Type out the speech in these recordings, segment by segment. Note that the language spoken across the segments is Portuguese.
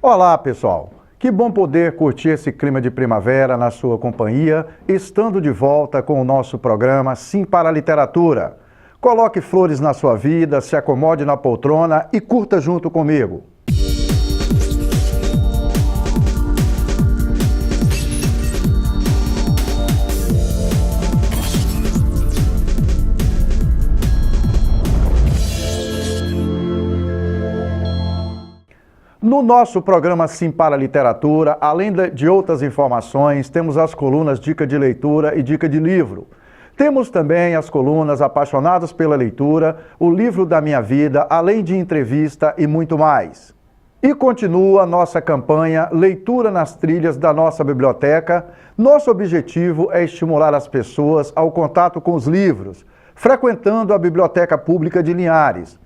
Olá, pessoal! Que bom poder curtir esse clima de primavera na sua companhia, estando de volta com o nosso programa Sim para a Literatura. Coloque flores na sua vida, se acomode na poltrona e curta junto comigo. No nosso programa Sim para a Literatura, além de outras informações, temos as colunas Dica de Leitura e Dica de Livro. Temos também as colunas Apaixonados pela Leitura, O Livro da Minha Vida, além de entrevista e muito mais. E continua nossa campanha Leitura nas Trilhas da nossa biblioteca. Nosso objetivo é estimular as pessoas ao contato com os livros, frequentando a Biblioteca Pública de Linhares.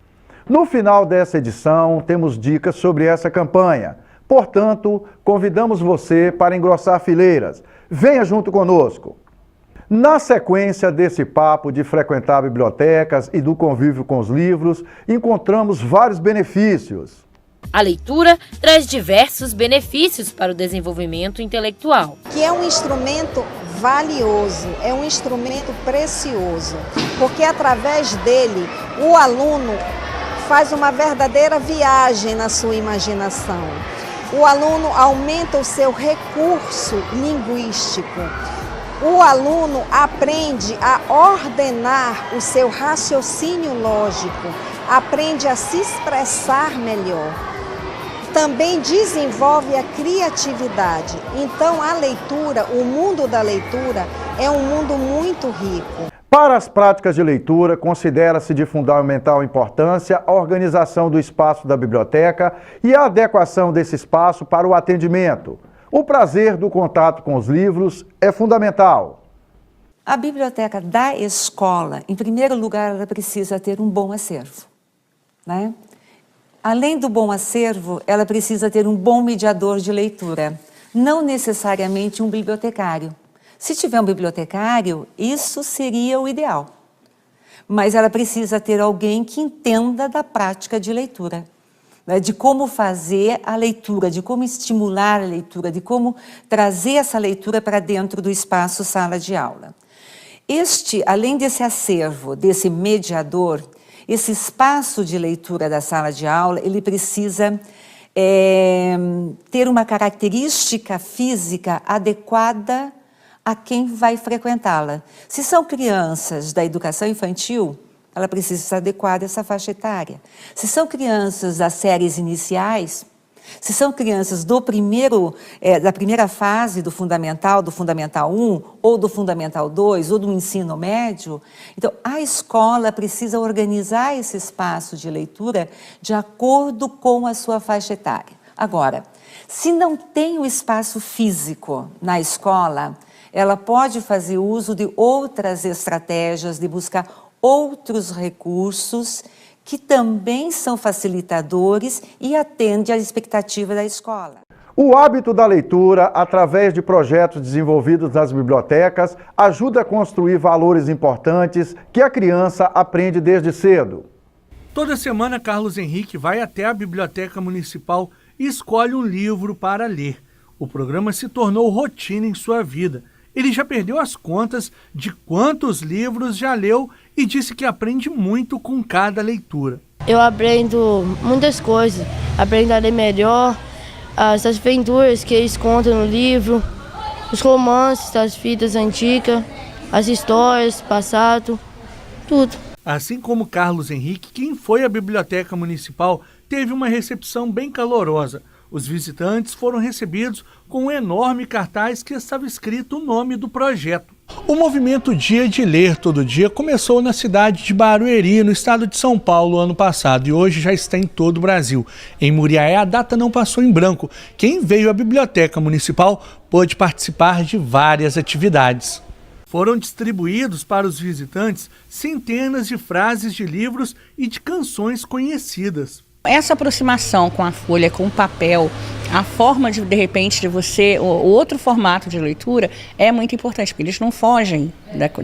No final dessa edição, temos dicas sobre essa campanha. Portanto, convidamos você para engrossar fileiras. Venha junto conosco. Na sequência desse papo de frequentar bibliotecas e do convívio com os livros, encontramos vários benefícios. A leitura traz diversos benefícios para o desenvolvimento intelectual. Que é um instrumento valioso, é um instrumento precioso, porque através dele o aluno faz uma verdadeira viagem na sua imaginação. O aluno aumenta o seu recurso linguístico. O aluno aprende a ordenar o seu raciocínio lógico, aprende a se expressar melhor. Também desenvolve a criatividade. Então a leitura, o mundo da leitura, é um mundo muito rico. Para as práticas de leitura, considera-se de fundamental importância a organização do espaço da biblioteca e a adequação desse espaço para o atendimento. O prazer do contato com os livros é fundamental. A biblioteca da escola, em primeiro lugar, ela precisa ter um bom acervo, né? Além do bom acervo, ela precisa ter um bom mediador de leitura, não necessariamente um bibliotecário. Se tiver um bibliotecário, isso seria o ideal. Mas ela precisa ter alguém que entenda da prática de leitura, né? De como fazer a leitura, de como estimular a leitura, de como trazer essa leitura para dentro do espaço sala de aula. Além desse acervo, desse mediador, esse espaço de leitura da sala de aula, ele precisa ter uma característica física adequada a quem vai frequentá-la. Se são crianças da educação infantil, ela precisa se adequar a essa faixa etária. Se são crianças das séries iniciais, se são crianças da primeira fase do Fundamental 1, ou do Fundamental 2, ou do ensino médio, então a escola precisa organizar esse espaço de leitura de acordo com a sua faixa etária. Agora, se não tem o espaço físico na escola, ela pode fazer uso de outras estratégias, de buscar outros recursos que também são facilitadores e atendem à expectativa da escola. O hábito da leitura, através de projetos desenvolvidos nas bibliotecas, ajuda a construir valores importantes que a criança aprende desde cedo. Toda semana, Carlos Henrique vai até a Biblioteca Municipal e escolhe um livro para ler. O programa se tornou rotina em sua vida. Ele já perdeu as contas de quantos livros já leu e disse que aprende muito com cada leitura. Eu aprendo muitas coisas, aprendo a ler melhor, as aventuras que eles contam no livro, os romances das vidas antigas, as histórias, passado, tudo. Assim como Carlos Henrique, quem foi à Biblioteca Municipal teve uma recepção bem calorosa. Os visitantes foram recebidos com um enorme cartaz que estava escrito o nome do projeto. O movimento Dia de Ler Todo Dia começou na cidade de Barueri, no estado de São Paulo, ano passado, e hoje já está em todo o Brasil. Em Muriaé, a data não passou em branco. Quem veio à Biblioteca Municipal pôde participar de várias atividades. Foram distribuídos para os visitantes centenas de frases de livros e de canções conhecidas. Essa aproximação com a folha, com o papel, a forma de repente, de você, o outro formato de leitura é muito importante, porque eles não fogem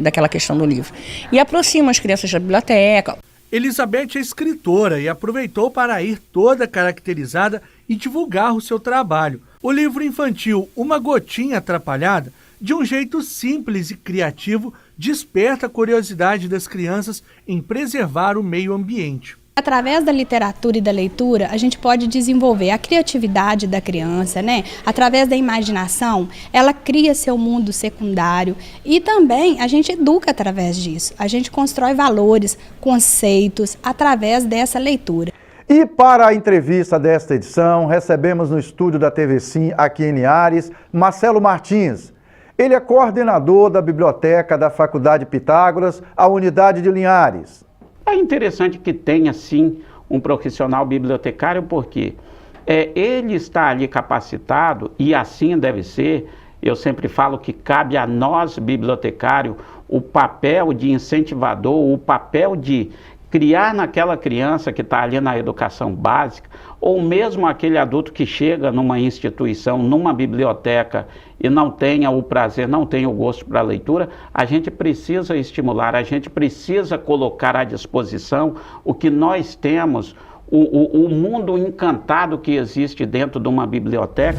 daquela questão do livro. E aproximam as crianças da biblioteca. Elizabeth é escritora e aproveitou para ir toda caracterizada e divulgar o seu trabalho. O livro infantil Uma Gotinha Atrapalhada, de um jeito simples e criativo, desperta a curiosidade das crianças em preservar o meio ambiente. Através da literatura e da leitura, a gente pode desenvolver a criatividade da criança, né? Através da imaginação, ela cria seu mundo secundário e também a gente educa através disso. A gente constrói valores, conceitos através dessa leitura. E para a entrevista desta edição, recebemos no estúdio da TV Sim, aqui em Linhares, Marcelo Martins. Ele é coordenador da biblioteca da Faculdade Pitágoras, a unidade de Linhares. É interessante que tenha, sim, um profissional bibliotecário, porque ele está ali capacitado, e assim deve ser. Eu sempre falo que cabe a nós, bibliotecário, o papel de incentivador, o papel de criar naquela criança que está ali na educação básica, ou mesmo aquele adulto que chega numa instituição, numa biblioteca e não tenha o prazer, não tenha o gosto para a leitura, a gente precisa estimular, a gente precisa colocar à disposição o que nós temos, o mundo encantado que existe dentro de uma biblioteca.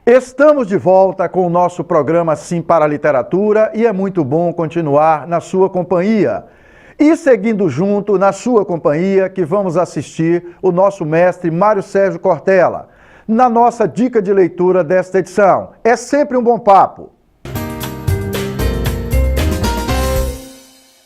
Estamos de volta com o nosso programa Sim para a Literatura e é muito bom continuar na sua companhia. E seguindo junto na sua companhia que vamos assistir o nosso mestre Mário Sérgio Cortella, na nossa dica de leitura desta edição. É sempre um bom papo.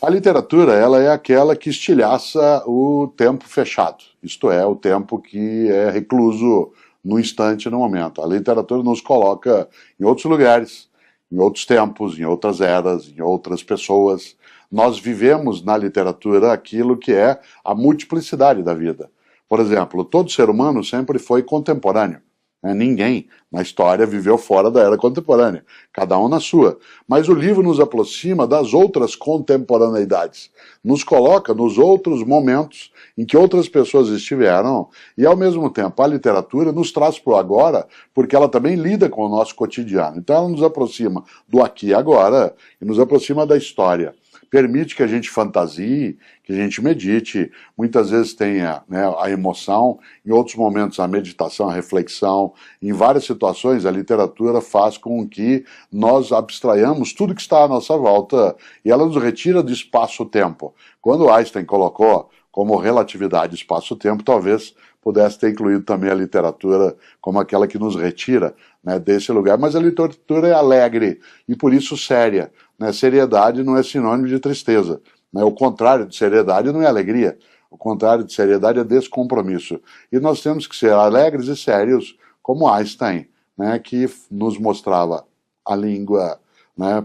A literatura, ela é aquela que estilhaça o tempo fechado, isto é, o tempo que é recluso no instante, no momento. A literatura nos coloca em outros lugares, em outros tempos, em outras eras, em outras pessoas. Nós vivemos na literatura aquilo que é a multiplicidade da vida. Por exemplo, todo ser humano sempre foi contemporâneo. Ninguém na história viveu fora da era contemporânea, cada um na sua. Mas o livro nos aproxima das outras contemporaneidades, nos coloca nos outros momentos em que outras pessoas estiveram, e ao mesmo tempo a literatura nos traz para o agora, porque ela também lida com o nosso cotidiano. Então ela nos aproxima do aqui e agora e nos aproxima da história. Permite que a gente fantasie, que a gente medite, muitas vezes tenha, né, a emoção, em outros momentos a meditação, a reflexão. Em várias situações a literatura faz com que nós abstraiamos tudo que está à nossa volta e ela nos retira do espaço-tempo. Quando Einstein colocou como relatividade espaço-tempo, talvez pudesse ter incluído também a literatura como aquela que nos retira, né, desse lugar. Mas a literatura é alegre e por isso séria. Seriedade não é sinônimo de tristeza. O contrário de seriedade não é alegria. O contrário de seriedade é descompromisso. E nós temos que ser alegres e sérios, como Einstein, que nos mostrava a língua,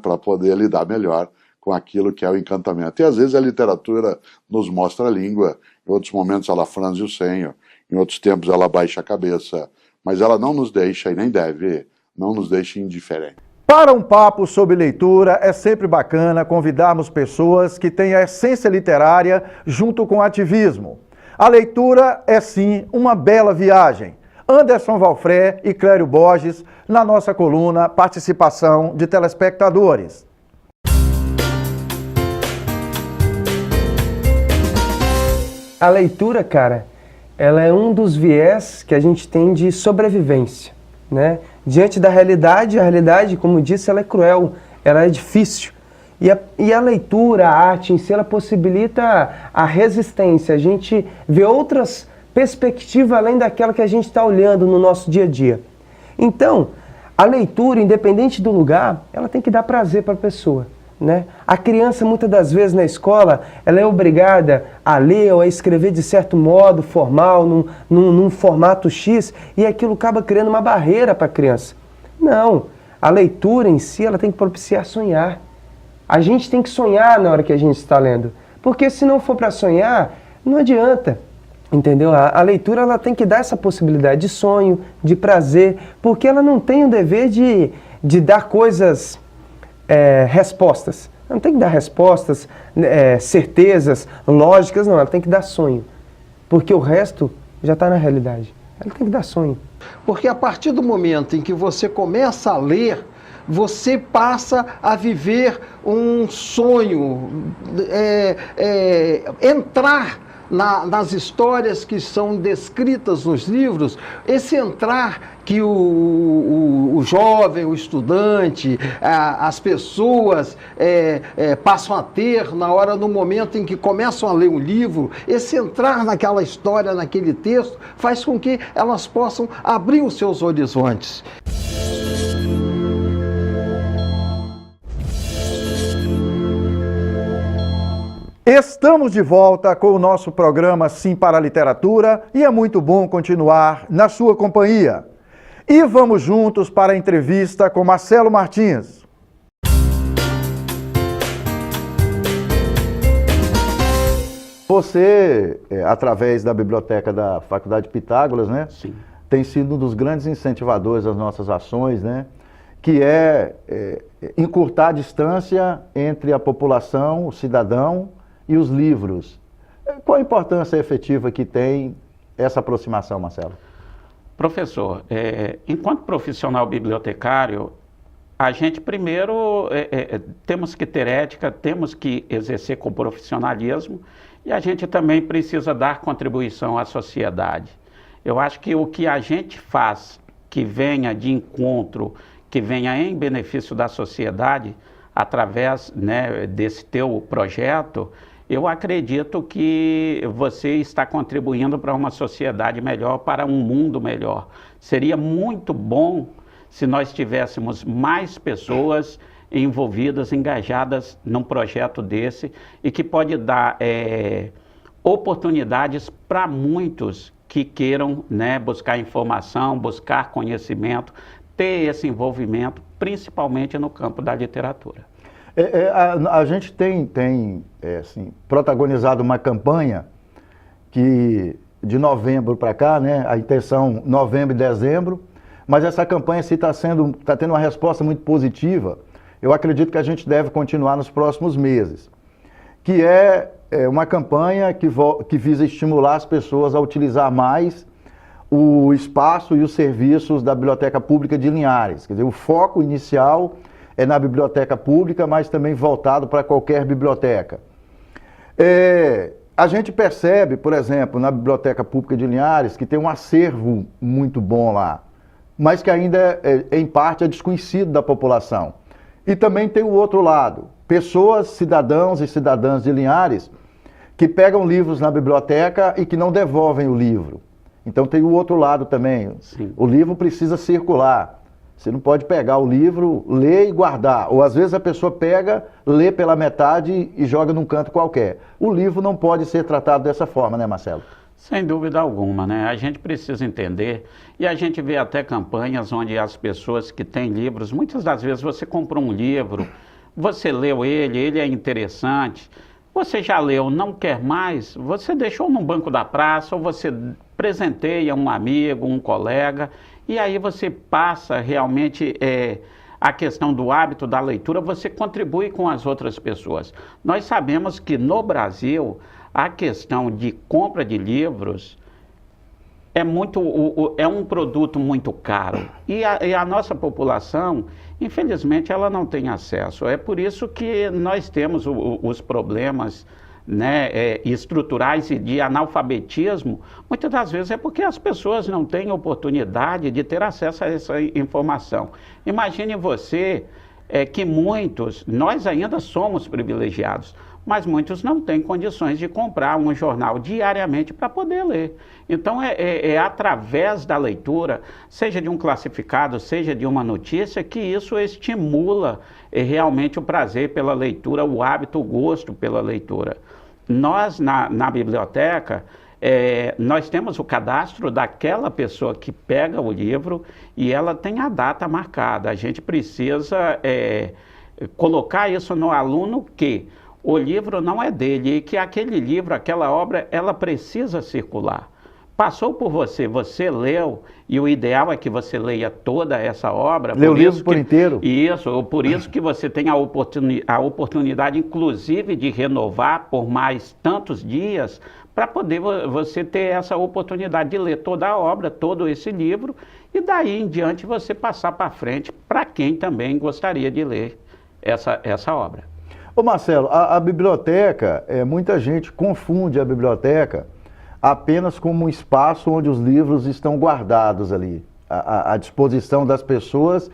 para poder lidar melhor com aquilo que é o encantamento. E às vezes a literatura nos mostra a língua, em outros momentos ela franze o senho, em outros tempos ela baixa a cabeça, mas ela não nos deixa, e nem deve, não nos deixa indiferentes. Para um papo sobre leitura, é sempre bacana convidarmos pessoas que têm a essência literária junto com o ativismo. A leitura é sim uma bela viagem. Anderson Valfré e Clério Borges, na nossa coluna Participação de Telespectadores. A leitura, cara, ela é um dos viés que a gente tem de sobrevivência, né? Diante da realidade, a realidade, como disse, ela é cruel, ela é difícil. E a leitura, a arte em si, ela possibilita a resistência, a gente vê outras perspectivas além daquela que a gente está olhando no nosso dia a dia. Então, a leitura, independente do lugar, ela tem que dar prazer para a pessoa, né? A criança, muitas das vezes na escola, ela é obrigada a ler ou a escrever de certo modo, formal, num formato X, e aquilo acaba criando uma barreira para a criança. Não, a leitura em si, ela tem que propiciar sonhar. A gente tem que sonhar na hora que a gente está lendo, porque se não for para sonhar, não adianta, entendeu? A leitura, ela tem que dar essa possibilidade de sonho, de prazer, porque ela não tem o dever de dar coisas... respostas. Não tem que dar respostas, certezas, lógicas, não. Ela tem que dar sonho. Porque o resto já está na realidade. Ela tem que dar sonho. Porque a partir do momento em que você começa a ler, você passa a viver um sonho, entrar nas histórias que são descritas nos livros, esse entrar que o jovem, o estudante, as pessoas passam a ter no momento em que começam a ler um livro, esse entrar naquela história, naquele texto, faz com que elas possam abrir os seus horizontes. Estamos de volta com o nosso programa Sim para a Literatura e é muito bom continuar na sua companhia. E vamos juntos para a entrevista com Marcelo Martins. Você, através da biblioteca da Faculdade Pitágoras, né? Sim. Tem sido um dos grandes incentivadores das nossas ações, né? Que é encurtar a distância entre a população, o cidadão e os livros. Qual a importância efetiva que tem essa aproximação, Marcelo? Professor, enquanto profissional bibliotecário, a gente primeiro temos que ter ética, temos que exercer com profissionalismo e a gente também precisa dar contribuição à sociedade. Eu acho que o que a gente faz que venha de encontro, que venha em benefício da sociedade, através, né, desse teu projeto, eu acredito que você está contribuindo para uma sociedade melhor, para um mundo melhor. Seria muito bom se nós tivéssemos mais pessoas envolvidas, engajadas num projeto desse e que pode dar oportunidades para muitos que queiram, né, buscar informação, buscar conhecimento, ter esse envolvimento, principalmente no campo da literatura. A gente tem assim, protagonizado uma campanha que de novembro para cá, né, a intenção novembro e dezembro, mas essa campanha está tendo uma resposta muito positiva. Eu acredito que a gente deve continuar nos próximos meses, que é uma campanha que visa estimular as pessoas a utilizar mais o espaço e os serviços da Biblioteca Pública de Linhares. Quer dizer, o foco inicial é na biblioteca pública, mas também voltado para qualquer biblioteca. A gente percebe, por exemplo, na Biblioteca Pública de Linhares, que tem um acervo muito bom lá, mas que ainda, em parte, é desconhecido da população. E também tem o outro lado, pessoas, cidadãos e cidadãs de Linhares, que pegam livros na biblioteca e que não devolvem o livro. Então tem o outro lado também. Sim. O livro precisa circular. Você não pode pegar o livro, ler e guardar. Ou às vezes a pessoa pega, lê pela metade e joga num canto qualquer. O livro não pode ser tratado dessa forma, né, Marcelo? Sem dúvida alguma, né? A gente precisa entender, e a gente vê até campanhas onde as pessoas que têm livros, muitas das vezes você comprou um livro, você leu ele é interessante, você já leu, não quer mais, você deixou num banco da praça, ou você presenteia um amigo, um colega, e aí você passa realmente a questão do hábito da leitura, você contribui com as outras pessoas. Nós sabemos que no Brasil, a questão de compra de livros é um produto muito caro. E a nossa população, infelizmente, ela não tem acesso. É por isso que nós temos os problemas, né, estruturais e de analfabetismo. Muitas das vezes é porque as pessoas não têm oportunidade de ter acesso a essa informação. Imagine você que nós ainda somos privilegiados, mas muitos não têm condições de comprar um jornal diariamente para poder ler. Então através da leitura, seja de um classificado, seja de uma notícia, que isso estimula realmente o prazer pela leitura, o hábito, o gosto pela leitura. Nós, na biblioteca, nós temos o cadastro daquela pessoa que pega o livro e ela tem a data marcada. A gente precisa colocar isso no aluno que o livro não é dele e que aquele livro, aquela obra, ela precisa circular. Passou por você, você leu, e o ideal é que você leia toda essa obra. Lê o livro por inteiro. Isso, por isso que você tem a oportunidade, inclusive, de renovar por mais tantos dias, para poder você ter essa oportunidade de ler toda a obra, todo esse livro, e daí em diante você passar para frente para quem também gostaria de ler essa obra. Ô Marcelo, a biblioteca, muita gente confunde a biblioteca apenas como um espaço onde os livros estão guardados ali, à disposição das pessoas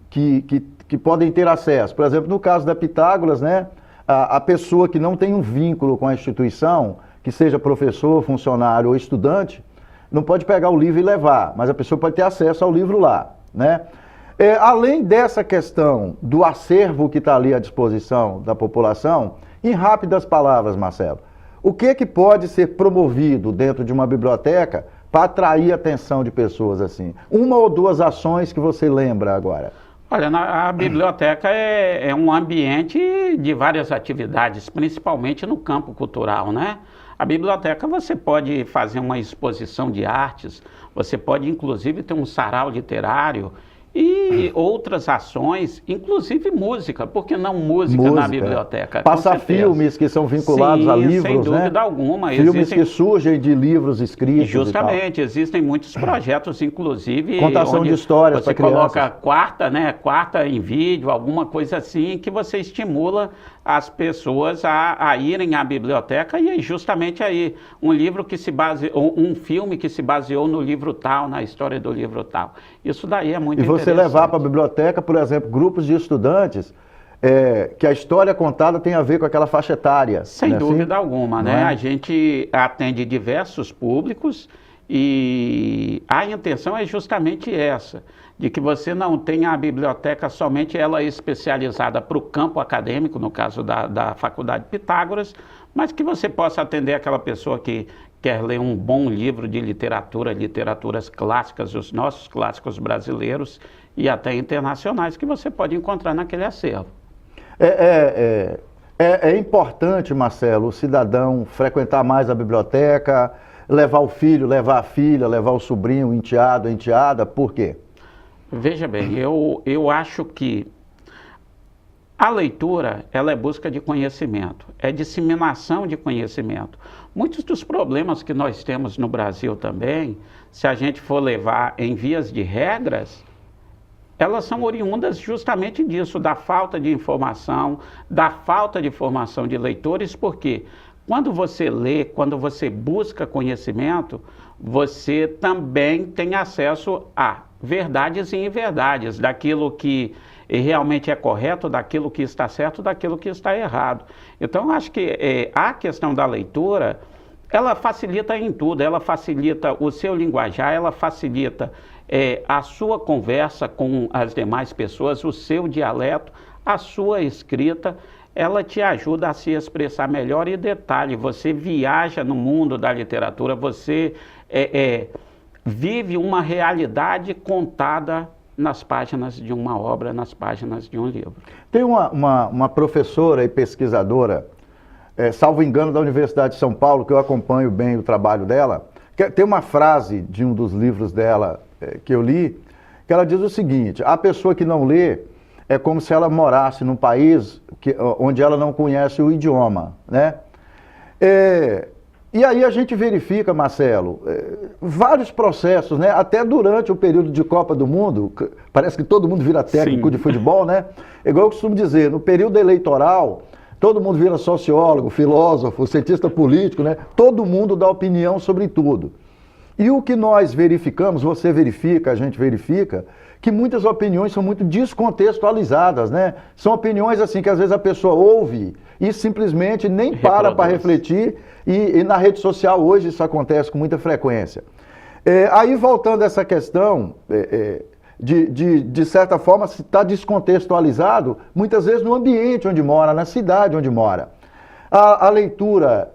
que podem ter acesso. Por exemplo, no caso da Pitágoras, né, a pessoa que não tem um vínculo com a instituição, que seja professor, funcionário ou estudante, não pode pegar o livro e levar, mas a pessoa pode ter acesso ao livro lá, né? Além dessa questão do acervo que está ali à disposição da população, em rápidas palavras, Marcelo, o que pode ser promovido dentro de uma biblioteca para atrair a atenção de pessoas assim? Uma ou duas ações que você lembra agora? Olha, a biblioteca é um ambiente de várias atividades, principalmente no campo cultural, né? A biblioteca você pode fazer uma exposição de artes, você pode inclusive ter um sarau literário e outras ações, inclusive música, por que não música na biblioteca? Passar filmes que são vinculados a livros, sem dúvida né? alguma. Filmes que surgem de livros escritos. Justamente, existem muitos projetos, inclusive... Contação de histórias para crianças. Você coloca quarta em vídeo, alguma coisa assim, que você estimula as pessoas a irem à biblioteca, e justamente aí, um filme que se baseou no livro tal, na história do livro tal. Isso daí é muito interessante. E você levar para a biblioteca, por exemplo, grupos de estudantes, que a história contada tem a ver com aquela faixa etária. Sem dúvida alguma, né? A gente atende diversos públicos e a intenção é justamente essa, de que você não tenha a biblioteca somente ela especializada para o campo acadêmico, no caso da Faculdade Pitágoras, mas que você possa atender aquela pessoa que quer ler um bom livro de literatura, literaturas clássicas, os nossos clássicos brasileiros e até internacionais, que você pode encontrar naquele acervo. É importante, Marcelo, o cidadão frequentar mais a biblioteca, levar o filho, levar a filha, levar o sobrinho, o enteado, a enteada, por quê? Veja bem, eu acho que a leitura, ela é busca de conhecimento, é disseminação de conhecimento. Muitos dos problemas que nós temos no Brasil também, se a gente for levar em vias de regras, elas são oriundas justamente disso, da falta de informação, da falta de formação de leitores, porque quando você lê, quando você busca conhecimento, você também tem acesso a verdades e inverdades, daquilo que realmente é correto, daquilo que está certo, daquilo que está errado. Então, eu acho que a questão da leitura, ela facilita em tudo, ela facilita o seu linguajar, ela facilita a sua conversa com as demais pessoas, o seu dialeto, a sua escrita, ela te ajuda a se expressar melhor. E detalhe, você viaja no mundo da literatura, você vive uma realidade contada nas páginas de uma obra, nas páginas de um livro. Tem uma professora e pesquisadora, salvo engano, da Universidade de São Paulo, que eu acompanho bem o trabalho dela, tem uma frase de um dos livros dela que eu li, que ela diz o seguinte: a pessoa que não lê é como se ela morasse num país onde ela não conhece o idioma, né? E aí a gente verifica, Marcelo, vários processos, né? Até durante o período de Copa do Mundo, parece que todo mundo vira técnico de futebol, né? Igual eu costumo dizer, no período eleitoral, todo mundo vira sociólogo, filósofo, cientista político, né? Todo mundo dá opinião sobre tudo. E o que nós verificamos, você verifica, a gente verifica, que muitas opiniões são muito descontextualizadas, né? São opiniões assim que às vezes a pessoa ouve e simplesmente nem para refletir, e na rede social hoje isso acontece com muita frequência. Aí voltando a essa questão, de certa forma se está descontextualizado, muitas vezes no ambiente onde mora, na cidade onde mora. A leitura,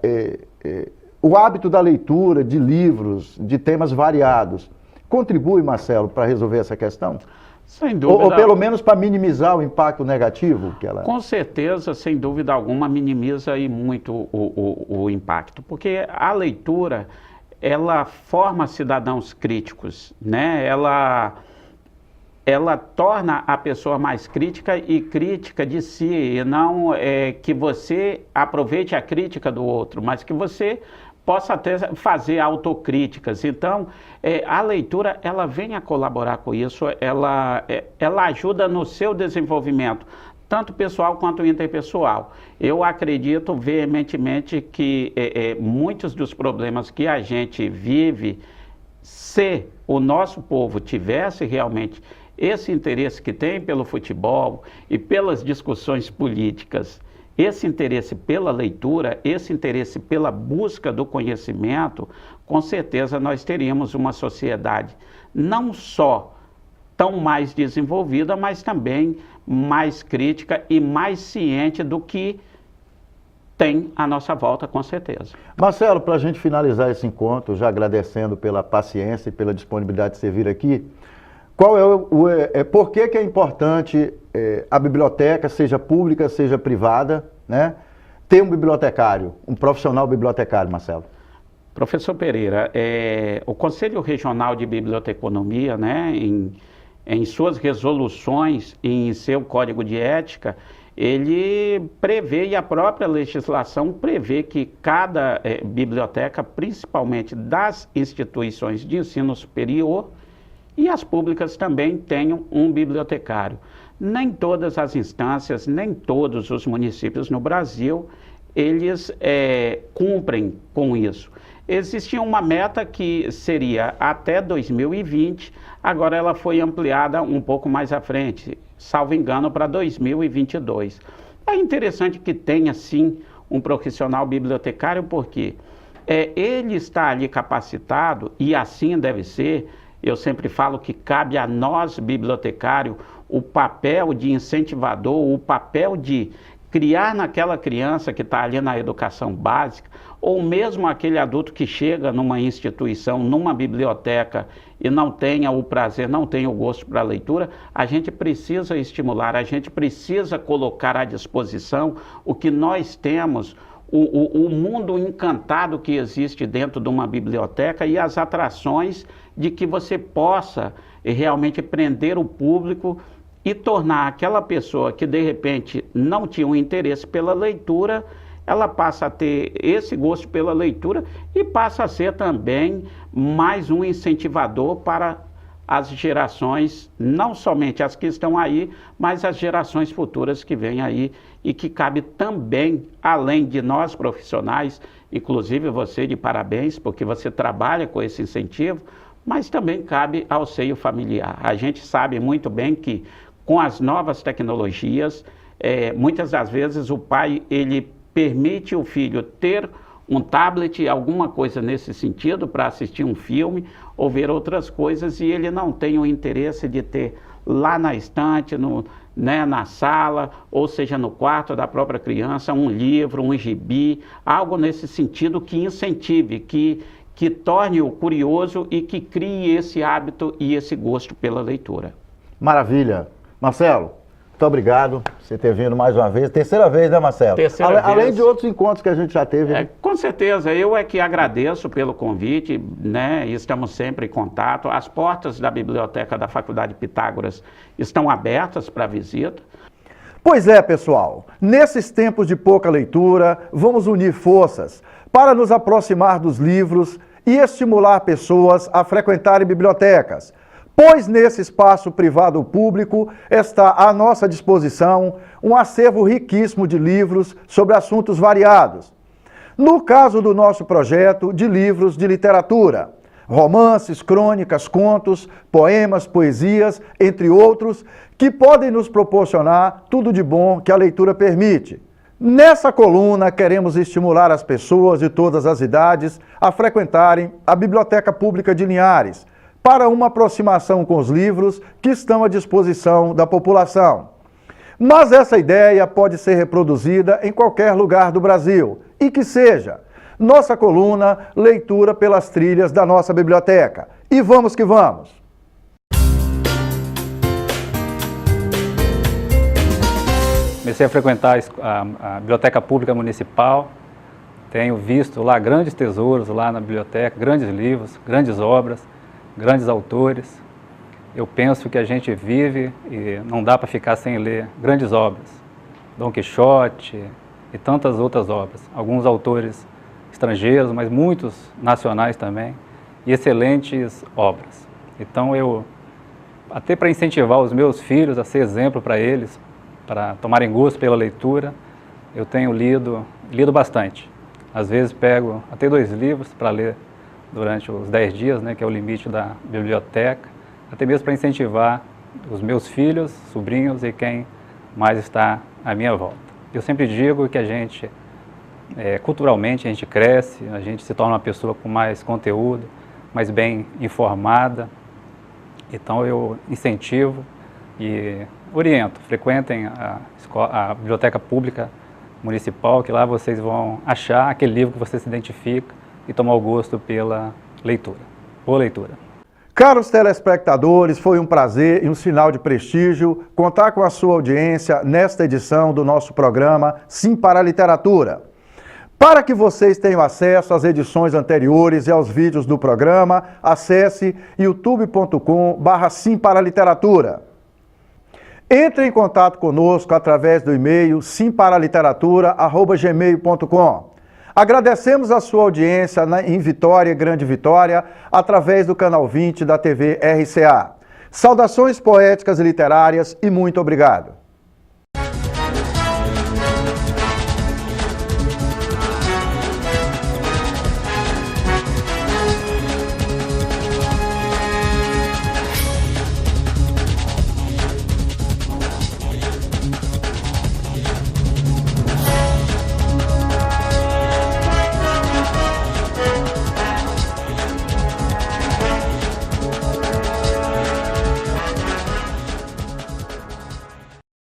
o hábito da leitura de livros, de temas variados, contribui, Marcelo, para resolver essa questão? Sem dúvida. Ou pelo menos para minimizar o impacto negativo que ela... Com certeza, sem dúvida alguma, minimiza aí muito o impacto, porque a leitura, ela forma cidadãos críticos, né? Ela ela torna a pessoa mais crítica e crítica de si, e não que você aproveite a crítica do outro, mas que você possa até fazer autocríticas. Então, a leitura, ela vem a colaborar com isso, ela ajuda no seu desenvolvimento, tanto pessoal quanto interpessoal. Eu acredito veementemente que muitos dos problemas que a gente vive, se o nosso povo tivesse realmente esse interesse que tem pelo futebol e pelas discussões políticas, esse interesse pela leitura, esse interesse pela busca do conhecimento, com certeza nós teríamos uma sociedade não só tão mais desenvolvida, mas também mais crítica e mais ciente do que tem à nossa volta, com certeza. Marcelo, para a gente finalizar esse encontro, já agradecendo pela paciência e pela disponibilidade de você vir aqui, qual por que é importante a biblioteca, seja pública, seja privada, né, ter um bibliotecário, um profissional bibliotecário, Marcelo? Professor Pereira, o Conselho Regional de Biblioteconomia, né, em suas resoluções e em seu código de ética, ele prevê, e a própria legislação prevê, que cada biblioteca, principalmente das instituições de ensino superior, e as públicas também tenham um bibliotecário. Nem todas as instâncias, nem todos os municípios no Brasil, eles cumprem com isso. Existia uma meta que seria até 2020, agora ela foi ampliada um pouco mais à frente, salvo engano, para 2022. É interessante que tenha, sim, um profissional bibliotecário, porque ele está ali capacitado, e assim deve ser. Eu sempre falo que cabe a nós, bibliotecário, o papel de incentivador, o papel de criar naquela criança que está ali na educação básica, ou mesmo aquele adulto que chega numa instituição, numa biblioteca e não tenha o prazer, não tenha o gosto para a leitura, a gente precisa estimular, a gente precisa colocar à disposição o que nós temos, o mundo encantado que existe dentro de uma biblioteca e as atrações de que você possa realmente prender o público e tornar aquela pessoa que de repente não tinha um interesse pela leitura, ela passa a ter esse gosto pela leitura e passa a ser também mais um incentivador para as gerações, não somente as que estão aí, mas as gerações futuras que vêm aí, e que cabe também, além de nós profissionais, inclusive você, de parabéns, porque você trabalha com esse incentivo, mas também cabe ao seio familiar. A gente sabe muito bem que com as novas tecnologias, muitas das vezes o pai, ele permite o filho ter um tablet, alguma coisa nesse sentido, para assistir um filme ou ver outras coisas, e ele não tem o interesse de ter lá na estante, na sala, ou seja, no quarto da própria criança, um livro, um gibi, algo nesse sentido que incentive, que torne-o curioso e que crie esse hábito e esse gosto pela leitura. Maravilha. Marcelo, muito obrigado por você ter vindo mais uma vez. Terceira vez, né, Marcelo? Terceira vez. Além de outros encontros que a gente já teve. Né? Com certeza, eu que agradeço pelo convite, né? Estamos sempre em contato. As portas da biblioteca da Faculdade Pitágoras estão abertas para visita. Pois é, pessoal, nesses tempos de pouca leitura, vamos unir forças para nos aproximar dos livros e estimular pessoas a frequentarem bibliotecas. Pois nesse espaço privado ou público está à nossa disposição um acervo riquíssimo de livros sobre assuntos variados. No caso do nosso projeto, de livros de literatura, romances, crônicas, contos, poemas, poesias, entre outros, que podem nos proporcionar tudo de bom que a leitura permite. Nessa coluna, queremos estimular as pessoas de todas as idades a frequentarem a Biblioteca Pública de Linhares, para uma aproximação com os livros que estão à disposição da população. Mas essa ideia pode ser reproduzida em qualquer lugar do Brasil, e que seja nossa coluna Leitura pelas Trilhas da nossa biblioteca. E vamos que vamos! Comecei a frequentar a Biblioteca Pública Municipal, tenho visto lá grandes tesouros lá na biblioteca, grandes livros, grandes obras, grandes autores. eu penso que a gente vive e não dá para ficar sem ler grandes obras. Dom Quixote e tantas outras obras. Alguns autores estrangeiros, mas muitos nacionais também, e excelentes obras. Então eu, até para incentivar os meus filhos a ser exemplo para eles, para tomarem gosto pela leitura, eu tenho lido bastante. Às vezes pego até 2 livros para ler durante os 10 dias, né, que é o limite da biblioteca, até mesmo para incentivar os meus filhos, sobrinhos e quem mais está à minha volta. Eu sempre digo que a gente, culturalmente, a gente cresce, a gente se torna uma pessoa com mais conteúdo, mais bem informada. Então eu incentivo e oriento, frequentem a Biblioteca Pública Municipal, que lá vocês vão achar aquele livro que você se identifica e tomar o gosto pela leitura. Boa leitura. Caros telespectadores, foi um prazer e um sinal de prestígio contar com a sua audiência nesta edição do nosso programa Sim para a Literatura. Para que vocês tenham acesso às edições anteriores e aos vídeos do programa, acesse youtube.com/Sim para a Literatura. Entre em contato conosco através do e-mail simparaliteratura@gmail.com. Agradecemos a sua audiência em Vitória e Grande Vitória, através do canal 20 da TV RCA. Saudações poéticas e literárias e muito obrigado.